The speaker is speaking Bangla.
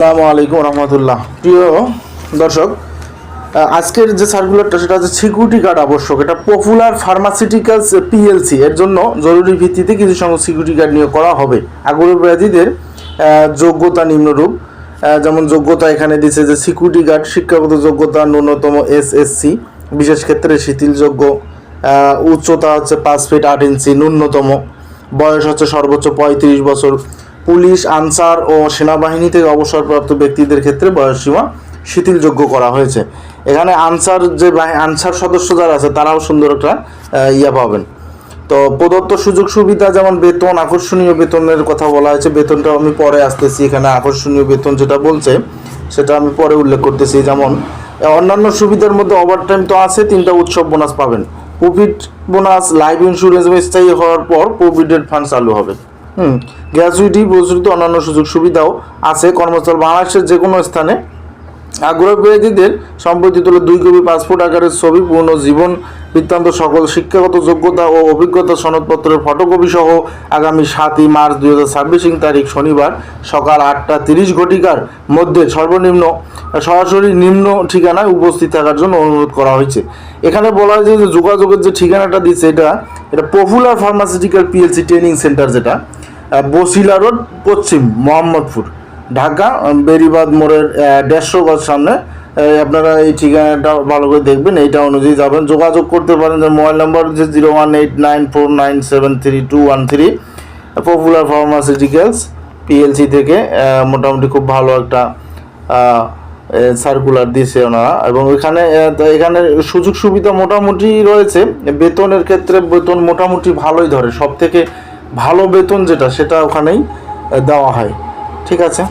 আসসালামু আলাইকুম রহমতুল্লাহ। প্রিয় দর্শক, আজকের যে সার্কুলারটা সেটা হচ্ছে সিকিউরিটি গার্ড আবশ্যক। এটা পপুলার ফার্মাসিউটিক্যালস পিএলসি এর জন্য জরুরি ভিত্তিতে কিছু সংখ্যক সিকিউরিটি গার্ড নিয়োগ করা হবে। আগ্রহীদের যোগ্যতা নিম্নরূপ, যেমন যোগ্যতা এখানে দিচ্ছে যে সিকিউরিটি গার্ড শিক্ষাগত যোগ্যতা ন্যূনতম এসএসসি, বিশেষ ক্ষেত্রে শিথিলযোগ্য, উচ্চতা হচ্ছে 5 ফিট 8 ইঞ্চি ন্যূনতম, বয়স হচ্ছে সর্বোচ্চ 35 বছর। পুলিশ, আনসার ও সেনাবাহিনী থেকে অবসরপ্রাপ্ত ব্যক্তিদের ক্ষেত্রে বয়সসীমা শিথিলযোগ্য করা হয়েছে। এখানে আনসার সদস্য যারা আছে তারাও সুন্দর একটা পাবেন। তো প্রদত্ত সুযোগ সুবিধা যেমন বেতন, আকর্ষণীয় বেতনের কথা বলা হয়েছে। বেতনটা আমি পরে আসতেছি, এখানে আকর্ষণীয় বেতন যেটা বলছে সেটা আমি পরে উল্লেখ করতেছি। যেমন অন্যান্য সুবিধার মধ্যে ওভারটাইম তো আছে, 3টা উৎসব বোনাস পাবেন, প্রফিট বোনাস, লাইফ ইন্স্যুরেন্স স্থায়ী হওয়ার পর প্রভিডেন্ট ফান্ড চালু হবে। গ্র্যাচুইটি প্রচলিত অন্যান্য সুযোগ সুবিধাও আছে। কর্মস্থল বাংলাদেশের যে কোনো স্থানে। আগ্রহীদের সম্প্রতি তোলা 2 কপি পাসপোর্ট আকারের ছবি, পূর্ণ জীবন বৃত্তান্ত, সকল শিক্ষাগত যোগ্যতা ও অভিজ্ঞতা সনদপত্রের ফটোকপি সহ আগামী 7ই মার্চ 2026 তারিখ শনিবার সকাল 8:30 মধ্যে সর্বনিম্ন সরাসরি নিম্ন ঠিকানায় উপস্থিত থাকার জন্য অনুরোধ করা হয়েছে। এখানে বলা হয়েছে যে যোগাযোগের যে ঠিকানাটা দিচ্ছে এটা popular pharmaceutical PLC training centre, যেটা বসিলা রোড, পশ্চিম মোহাম্মদপুর, ঢাকা, বেরিবাদ মোড়ের 150 গজ সামনে। আপনারা এই ঠিকানাটা ভালো করে দেখবেন, এইটা অনুযায়ী যাবেন। যোগাযোগ করতে পারেন। যে মোবাইল নাম্বার হচ্ছে 01894973213। পপুলার ফার্মাসিউটিক্যালস পিএলসি থেকে মোটামুটি খুব ভালো একটা সার্কুলার দিয়েছে ওনারা। এবং এখানে সুযোগ সুবিধা মোটামুটি রয়েছে। বেতনের ক্ষেত্রে বেতন মোটামুটি ভালোই ধরে, সব থেকে ভালো বেতন যেটা সেটা ওখানেই দেওয়া হয়। ঠিক আছে।